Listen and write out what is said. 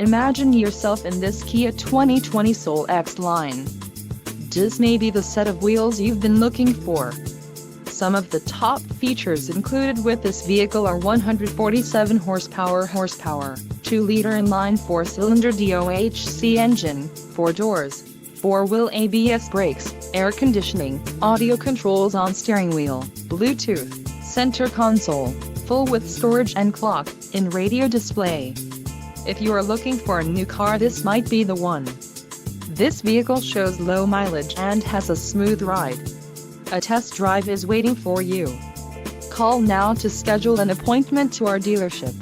Imagine yourself in this Kia 2020 Soul X line. This may be the set of wheels you've been looking for. Some of the top features included with this vehicle are 147 horsepower, 2-liter inline 4-cylinder DOHC engine, 4 doors, 4-wheel ABS brakes, air conditioning, audio controls on steering wheel, Bluetooth, center console, full-width storage and clock-in radio display. If you are looking for a new car, this might be the one. This vehicle shows low mileage and has a smooth ride. A test drive is waiting for you. Call now to schedule an appointment to our dealership.